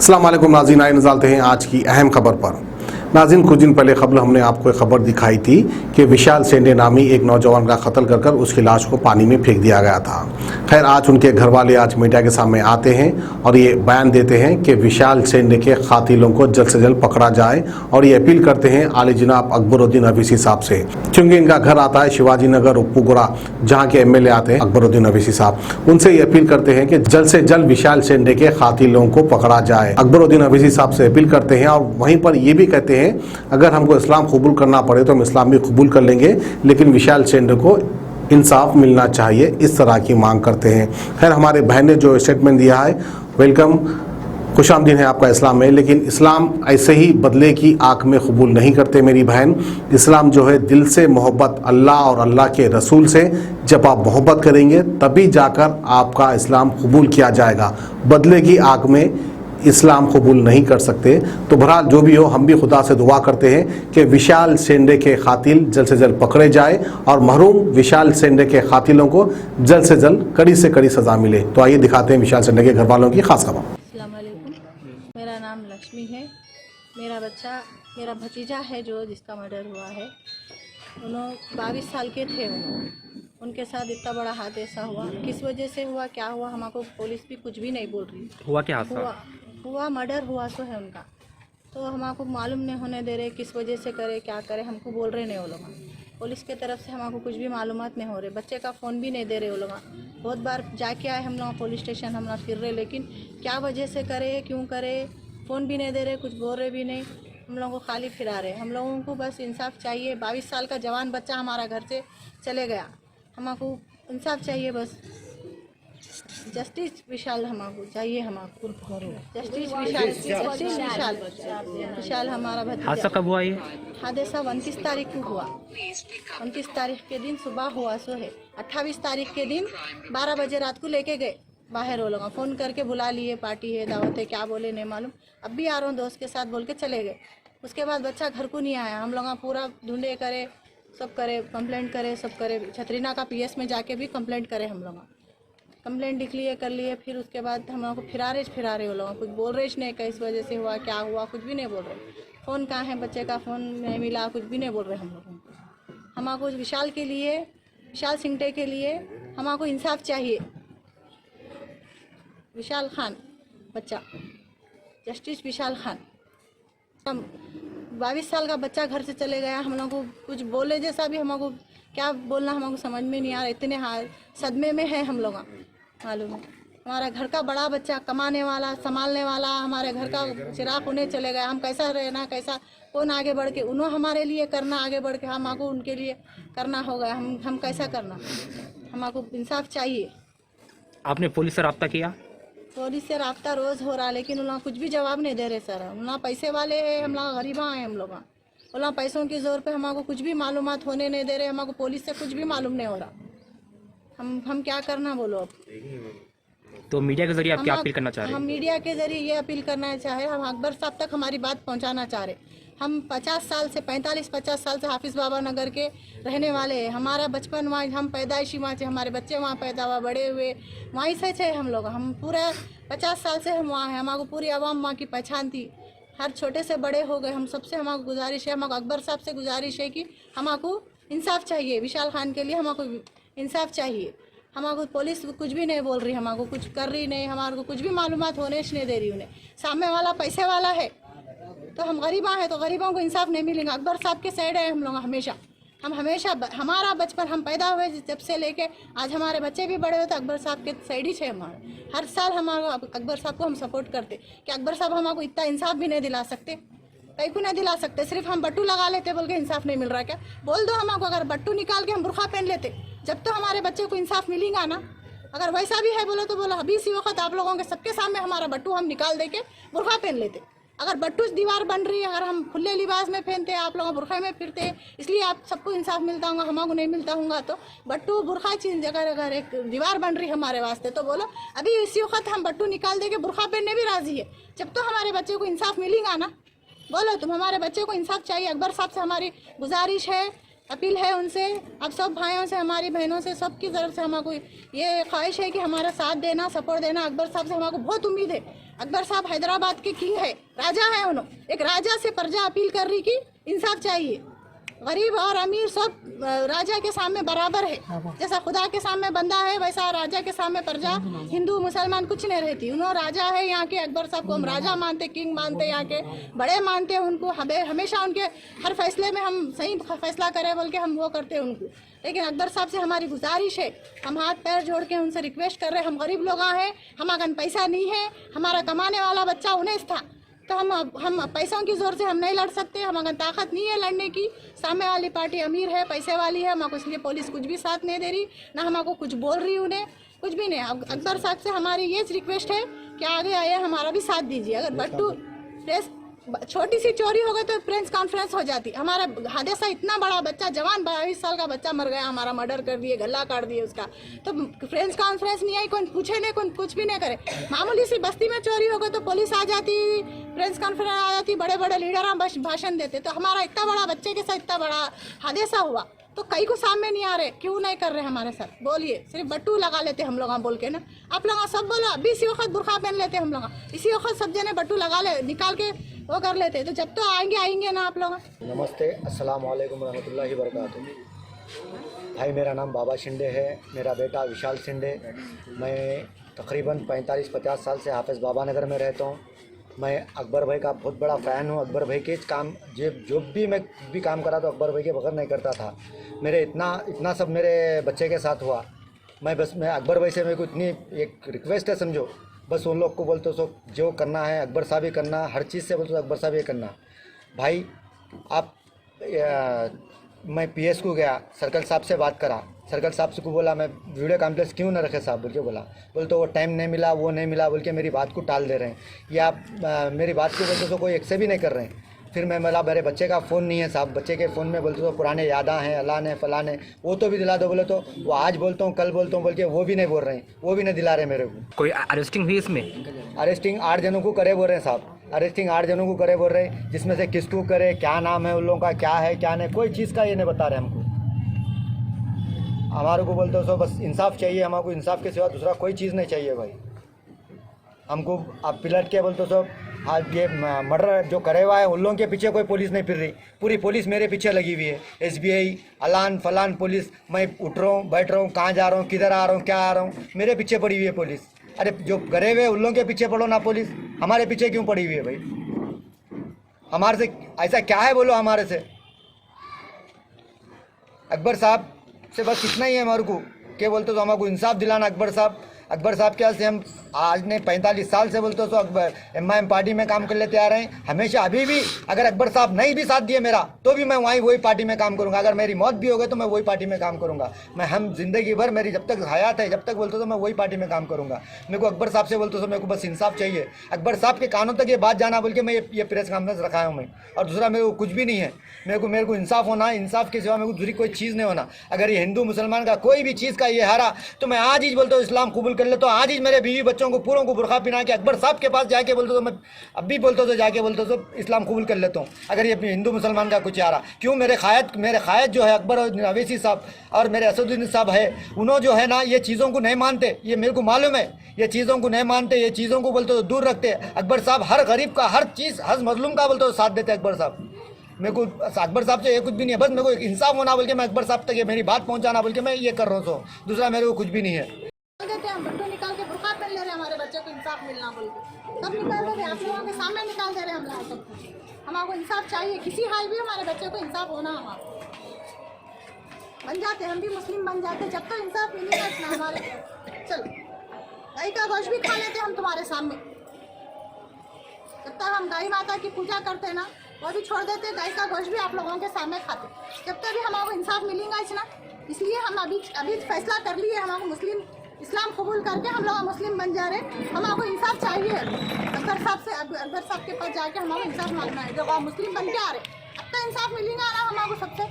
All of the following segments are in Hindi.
अस्सलाम वालेकुम नाज़रीन, आए नज़ालते हैं आज की अहम खबर पर। नाज़रीन, कुछ दिन पहले खबर हमने आपको एक खबर दिखाई थी कि विशाल सेंडे नामी एक नौजवान का कत्ल कर उसकी लाश को पानी में फेंक दिया गया था। खैर, आज उनके घर वाले आज मीडिया के सामने आते हैं और ये बयान देते हैं कि विशाल सेंडे के कातिलों को जल्द से जल्द पकड़ा जाए और ये अपील करते हैं आली जनाब अकबरुद्दीन अवीसी साहब से, क्योंकि इनका घर आता है शिवाजी नगर उप्पुगुड़ा, जहाँ के MLA आते हैं अकबरुद्दीन अवीसी साहब। उनसे ये अपील करते हैं कि जल्द से जल्द विशाल सेंडे के कातिलों को पकड़ा जाए। अकबरुद्दीन अवीसी साहब से अपील करते हैं और वहीं पर ये भी कहते हैं अगर हमको इस्लाम कबूल करना पड़े तो हम इस्लाम भी कबूल कर लेंगे, लेकिन विशाल सेंडे को इंसाफ मिलना चाहिए, इस तरह की मांग करते हैं। खैर, हमारे बहन ने जो स्टेटमेंट दिया है, वेलकम, खुशामदीद है आपका इस्लाम में, लेकिन इस्लाम ऐसे ही बदले की आंख में कबूल नहीं करते मेरी बहन। इस्लाम जो है दिल से मोहब्बत अल्लाह और अल्लाह के रसूल से, जब आप मोहब्बत करेंगे तभी जाकर आपका इस्लाम कबूल किया जाएगा। बदले की आंख में इस्लाम कबूल नहीं कर सकते। तो बहरहाल जो भी हो, हम भी खुदा से दुआ करते हैं कि विशाल सेंडे के कातिल जल्द से जल्द पकड़े जाए और महरूम विशाल सेंडे के कातिलों को जल्द से जल्द कड़ी से कड़ी सज़ा मिले। तो आइए दिखाते हैं विशाल सेंडे के घर वालों की खास खबर। अस्सलाम वालेकुम, मेरा नाम लक्ष्मी है। मेरा बच्चा, मेरा भतीजा है जो जिसका मर्डर हुआ है। उन्होंने 22 साल के थे। उनके साथ इतना बड़ा हादसा हुआ, किस वजह से हुआ, क्या हुआ, हमको पुलिस भी कुछ भी नहीं बोल रही। हुआ क्या हादसा? हुआ मर्डर हुआ तो है उनका, तो हमको मालूम नहीं होने दे रहे किस वजह से करे, क्या करे, हमको बोल रहे नहीं वो लोग। पुलिस के तरफ से हमको कुछ भी मालूमात नहीं हो रहे। बच्चे का फ़ोन भी नहीं दे रहे वो लोग। बहुत बार जाके आए हम लोग पुलिस स्टेशन, हम लोग फिर रहे, लेकिन क्या वजह से करे, क्यों करे, फ़ोन भी नहीं दे रहे, कुछ बोल रहे भी नहीं। हम लोगों को खाली फिरा रहे। हम लोगों को बस इंसाफ चाहिए। 22 साल का जवान बच्चा हमारा घर से चले गया, हमको इंसाफ चाहिए बस। जस्टिस विशाल हमको चाहिए, हमको जस्टिस विशाल हमारा भतीजा। हादसा कब हुआ ये? हादसा 29 तारीख को हुआ। 29 तारीख के दिन सुबह हुआ सो है। 28 तारीख के दिन 12 बजे रात को लेके गए बाहर। वो लोग फ़ोन करके बुला लिए, पार्टी है, दावत है, क्या बोले नहीं मालूम। अब भी आ रहा हूँ दोस्त के साथ बोल के चले गए। उसके बाद बच्चा घर को नहीं आया। हम लोग पूरा ढूंढे, करे, सब करे, कंप्लेंट करे, सब करे। छतरीना का PS में जाके भी कंप्लेंट करे। हम लोग कंप्लेंट लिख लिए, कर लिए। फिर उसके बाद हम लोग को फिरा रहे वो लोग, कुछ बोल रहे नहीं किस वजह से हुआ, क्या हुआ, कुछ भी नहीं बोल रहे। फ़ोन कहाँ है, बच्चे का फ़ोन नहीं मिला, कुछ भी नहीं बोल रहे हम लोगों को। हमको विशाल के लिए, विशाल सिंगटे के लिए हमको इंसाफ चाहिए। विशाल खान बच्चा, जस्टिस विशाल खान। 22 साल का बच्चा घर से चले गया। हम लोग को कुछ बोले जैसा भी, हमको क्या बोलना हमको समझ में नहीं आ रहा। इतने सदमे में है हम लोग, मालूम है। हमारा घर का बड़ा बच्चा, कमाने वाला, संभालने वाला, हमारे घर का चिराग उन्हें चले गया। हम कैसा रहना, कैसा कौन आगे बढ़ के, उन्होंने हमारे लिए करना, आगे बढ़ के हमको उनके लिए करना होगा। हम कैसा करना, हमको इंसाफ चाहिए। आपने पुलिस से रब्ता किया? पुलिस से रब्ता रोज़ हो रहा, लेकिन उन लोग कुछ भी जवाब नहीं दे रहे सर। उन लोग पैसे वाले हैं, हम लोग गरीबा हैं। हम लोग उन लोग पैसों की जोर पे हमको कुछ भी मालूमात होने नहीं दे रहे। हमको पुलिस से कुछ भी मालूम नहीं हो रहा। हम क्या करना बोलो अब? तो मीडिया के जरिए आप क्या अपील करना चाह रहे हैं? हम मीडिया के जरिए ये अपील करना चाहे, हम अकबर साहब तक हमारी बात पहुंचाना चाह रहे। हम 50 साल से 45-50 साल से हाफिज़ बाबा नगर के रहने वाले हैं। हमारा बचपन वहाँ, हम पैदाइशी वहाँ से, हमारे बच्चे वहाँ पैदा हुआ, बड़े हुए वहीं से थे हम लोग। हम पूरा 50 साल से हम वहाँ हैं। हमको पूरी आवाम वहाँ की पहचान थी। हर छोटे से बड़े हो गए हम। सबसे हमको गुजारिश है, हमको अकबर साहब से गुजारिश है कि हमको इंसाफ चाहिए। विशाल खान के लिए हमको इंसाफ चाहिए। हमको पुलिस कुछ भी नहीं बोल रही, हमको कुछ कर रही नहीं, हमारे को कुछ भी मालूमात होने नहीं दे रही उन्हें। सामने वाला पैसे वाला है तो हम गरीबा हैं, तो गरीबों को इंसाफ नहीं मिलेगा। अकबर साहब के साइड है हम लोग हमेशा। हम हमेशा, हमारा बचपन, हम पैदा हुए जब से लेके आज हमारे बच्चे भी बड़े हुए तो अकबर साहब के साइड ही है हमारे। हर साल हमारा अकबर साहब को हम सपोर्ट करते कि अकबर साहब हमको इतना इंसाफ भी नहीं दिला सकते, कहीं को नहीं दिला सकते। सिर्फ हम बट्टू लगा लेते बोल के इंसाफ नहीं मिल रहा क्या? बोल दो हमको, अगर बट्टू निकाल के हम बुरखा पहन लेते, जब तो हमारे बच्चे को इंसाफ मिलेगा ना। अगर वैसा भी है बोलो तो बोलो, अभी इसी वक्त आप लोगों के सबके सामने हमारा बट्टू हम निकाल दे के बुरखा पहन लेते। अगर बट्टू दीवार बन रही है, अगर हम खुले लिबास में पहनते, आप लोग बुरखा में फिरते, इसलिए आप सबको इंसाफ मिलता होगा, हमको नहीं मिलता होगा। तो बट्टू बुरखा चीज, अगर एक दीवार बन रही है हमारे वास्ते, तो बोलो अभी इसी वक्त हम बट्टू निकाल दे के बुरखा पहनने भी राजी है, जब तो हमारे बच्चे को इंसाफ मिलेगा ना। बोलो तुम, हमारे बच्चे को इंसाफ चाहिए। अकबर साहब से हमारी गुजारिश है, अपील है उनसे, अब सब भाइयों से, हमारी बहनों से, सबकी तरफ से हमको ये ख्वाहिश है कि हमारा साथ देना, सपोर्ट देना। अकबर साहब से हमको बहुत उम्मीद है। अकबर साहब हैदराबाद के किंग है, राजा है उन्होंने। एक राजा से प्रजा अपील कर रही कि इंसाफ चाहिए। गरीब और अमीर सब राजा के सामने बराबर है। जैसा खुदा के सामने बंदा है वैसा राजा के सामने प्रजा, हिंदू मुसलमान कुछ नहीं रहती। उन्होंने राजा है यहाँ के, अकबर साहब को हम राजा मानते, किंग मानते, यहाँ के बड़े मानते हैं उनको। हमेशा उनके हर फैसले में हम सही फैसला करें बोल के हम वो करते हैं उनको। लेकिन अकबर साहब से हमारी गुजारिश है, हम हाथ पैर जोड़ के उनसे रिक्वेस्ट कर रहे हैं, हम गरीब लोग हैं, हमारे पैसा नहीं है, हमारा कमाने वाला बच्चा उन्हें था, तो हम पैसों की जोर से हम नहीं लड़ सकते, हमारे ताकत नहीं है लड़ने की। सामने वाली पार्टी अमीर है, पैसे वाली है, हमको इसलिए पुलिस कुछ भी साथ नहीं दे रही, ना हमको कुछ बोल रही, उन्हें कुछ भी नहीं। अकबर साहब से हमारी ये रिक्वेस्ट है कि आगे आए हमारा भी साथ दीजिए। अगर बट्टू प्रेस छोटी सी चोरी हो गई तो प्रेस कॉन्फ्रेंस हो जाती। हमारा हादसा इतना बड़ा बच्चा, जवान 22 साल का बच्चा मर गया, हमारा मर्डर कर दिए, गला काट दिए उसका, तो प्रेस कॉन्फ्रेंस नहीं आई, कोई पूछे नहीं, कोई कुछ भी नहीं करे। मामूली सी बस्ती में चोरी हो गई तो पुलिस आ जाती, प्रेस कॉन्फ्रेंस आ जाती, बड़े बड़े लीडर भाषण देते। तो हमारा इतना बड़ा बच्चे के साथ इतना बड़ा हादसा हुआ तो कई को सामने नहीं आ रहे, क्यों नहीं कर रहे हमारे साथ? बोलिए, सिर्फ बट्टू लगा लेते हम लोग बोल के ना। आप लोग सब बोलो, अभी इसी वक्त बुरखा पहन लेते हम लोग, इसी वक्त सब जने बट्टू लगा ले, निकाल के वो कर लेते। तो जब तो आएंगे ना आप लोग। नमस्ते, अस्सलाम वालेकुम रहमतुल्लाहि वबरकातुहू। भाई मेरा नाम बाबा शिंदे है, मेरा बेटा विशाल शिंदे। मैं तकरीबन 45-50 साल से हाफिज़ बाबा नगर में रहता हूँ। मैं अकबर भाई का बहुत बड़ा फ़ैन हूँ। अकबर भाई के काम जो भी मैं भी काम करा तो अकबर भाई के बगैर नहीं करता था। मेरे इतना सब मेरे बच्चे के साथ हुआ। मैं अकबर भाई से मेरे को इतनी एक रिक्वेस्ट है, समझो, बस उन लोग को बोलते सो जो करना है अकबर साहब ही करना, हर चीज़ से बोलते अकबर साहब ही करना। भाई आप मैं पीएस को गया, सर्कल साहब से बात करा, सर्कल साहब से को बोला मैं वीडियो कॉन्फ्रेंस क्यों ना रखे साहब बोल के बोल तो वो टाइम नहीं मिला, वो नहीं मिला बोल के मेरी बात को टाल दे रहे हैं, या मेरी बात को बोलते तो कोई एक्सेप्ट भी नहीं कर रहे हैं। फिर मैं बोला मेरे बच्चे का फ़ोन नहीं है साहब, बच्चे के फ़ोन में बोलते तो पुराने यादा हैं, अलाने फलाने, वो तो भी दिला दो बोले तो वो आज बोलता हूँ कल बोलता हूँ बोल के वो भी नहीं बोल रहे हैं, वो भी नहीं दिला रहे मेरे को। कोई अरेस्टिंग हुई इसमें? अरेस्टिंग 8 जनों को करे बोल रहे हैं साहब, अरेस्टिंग 8 जनों को करे बोल रहे हैं, जिसमें से किसको करे, क्या नाम है उन लोगों का, क्या है क्या नहीं, कोई चीज़ का ये नहीं बता रहे हमको। हमारे को बोलते हो सो बस इंसाफ चाहिए, हमको इंसाफ के सिवा दूसरा कोई चीज़ नहीं चाहिए भाई। हमको आप पिलट के बोलते हो सो आज ये मर्डर जो करे हुआ है उन लोगों के पीछे कोई पुलिस नहीं फिर रही, पूरी पुलिस मेरे पीछे लगी हुई है, SBI अलान फलान पुलिस। मैं उठ रहा हूँ, बैठ रहा हूँ, कहाँ जा रहा हूँ, किधर आ रहा हूँ, क्या आ रहा हूँ, मेरे पीछे पड़ी हुई है पुलिस। अरे जो करे हुए उन लोगों के पीछे पड़ो ना, पुलिस हमारे पीछे क्यों पड़ी हुई है भाई? हमारे से ऐसा क्या है बोलो हमारे से? अकबर साहब से बस इतना ही है हमारे को, क्या बोलते तो हमको इंसाफ दिलाना। अकबर साहब के से हम आज ने 45 साल से बोलते तो MIM पार्टी में काम कर लेते आ रहे हैं हमेशा। अभी भी अगर अकबर साहब नहीं भी साथ दिए मेरा तो भी मैं वही पार्टी में काम करूंगा। अगर मेरी मौत भी हो गई तो मैं वही पार्टी में काम करूंगा। मैं हम जिंदगी भर मेरी जब तक हयात है जब तक बोलते तो मैं वही पार्टी में काम करूंगा। मेरे को अकबर साहब से बोलते तो मेरे को बस इंसाफ चाहिए। अकबर साहब के कानों तक ये बात जाना बोल के मैं ये प्रेस कॉन्फ्रेंस रखा हूँ मैं, और दूसरा मेरे को कुछ भी नहीं है। मेरे को इंसाफ होना, इंसाफ के सिवा मेरे को दूसरी कोई चीज़ नहीं होना। अगर ये हिंदू मुसलमान का कोई भी चीज़ का ये हारा तो मैं आज ही बोलता हूँ इस्लाम कबूल कर ले, तो आज ही मेरे बीवी बच्चों को पूरों को बुरखा पिना के अकबर साहब के पास जाके बोलते तो मैं अभी बोलता तो जाके बोलता तो इस्लाम कबूल कर लेता हूँ। अगर ये हिंदू मुसलमान का कुछ हारा, क्यों मेरे खायद जो है अकबर अवैसी साहब और मेरे असदुद्दीन साहब है, उन्होंने जो है ना ये चीज़ों को नहीं मानते, ये मेरे को मालूम है, ये चीज़ों को नहीं मानते, ये चीज़ों को बोलते तो दूर रखते। अकबर साहब हर गरीब का, हर चीज़, हर मजलूम का बोलते तो साथ देते अकबर साहब। मेरे को अकबर साहब से ये कुछ भी नहीं है, बस मेरे को एक इंसाफ होना बोल के मैं अकबर साहब तक ये मेरी बात पहुंचाना बोल के मैं ये कर रहा हूँ, दूसरा मेरे को कुछ भी नहीं है। हम बट्टू निकाल के बुरखा पहन ले रहे, हमारे बच्चे को इंसाफ मिलना बोल के सब निकाल दे रहे, आप लोगों के सामने निकाल दे रहे हम लोग सबको। हमको इंसाफ चाहिए, किसी हाल भी हमारे बच्चे को इंसाफ होना। हमारा बन जाते, हम भी मुस्लिम बन जाते, जब तक इंसाफ मिलेगा इतना हमारे। चलो गाय का गोश्त भी खा लेते हम तुम्हारे सामने, जब तक हम गाय माता की पूजा करते ना वो भी छोड़ देते, गाय का गोश्त भी आप लोगों के सामने खाते, जब तक भी हमको इंसाफ मिलेगा इतना। इसलिए हम अभी फैसला कर लिए, हमको मुस्लिम इस्लाम कबूल करके हम लोग मुस्लिम बन जा रहे। हमको इंसाफ चाहिए, अकबर साहब के पास जाके हमको इंसाफ मांगना है। जब आप मुस्लिम बन के आ रहे अब तक इंसाफ मिलेगा ना हमको सबसे।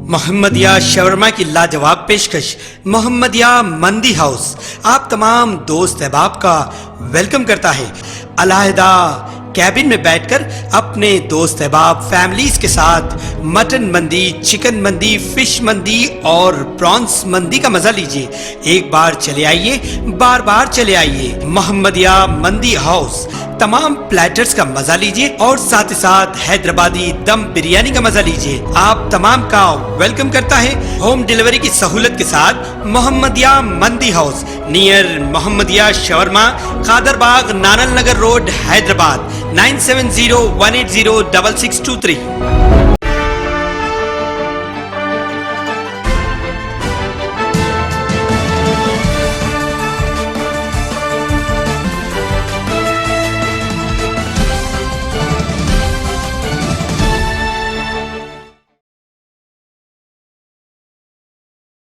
मोहम्मदिया शवरमा की लाजवाब पेशकश मोहम्मदिया मंदी हाउस आप तमाम दोस्त अहबाब का वेलकम करता है। अलहदा कैबिन में बैठकर अपने दोस्त अहबाब फैमिलीज के साथ मटन मंदी, चिकन मंदी, फिश मंदी और प्रॉन्स मंदी का मजा लीजिए। एक बार चले आइए, बार बार चले आइए। मोहम्मदिया मंदी हाउस तमाम प्लेटर्स का मजा लीजिए और साथ ही साथ हैदराबादी दम बिरयानी का मजा लीजिए। आप तमाम का वेलकम करता है होम डिलीवरी की सहूलत के साथ मोहम्मदिया मंदी house near Mohammadia shawarma, Kadarbagh, नानल नगर रोड, हैदराबाद 9701806623।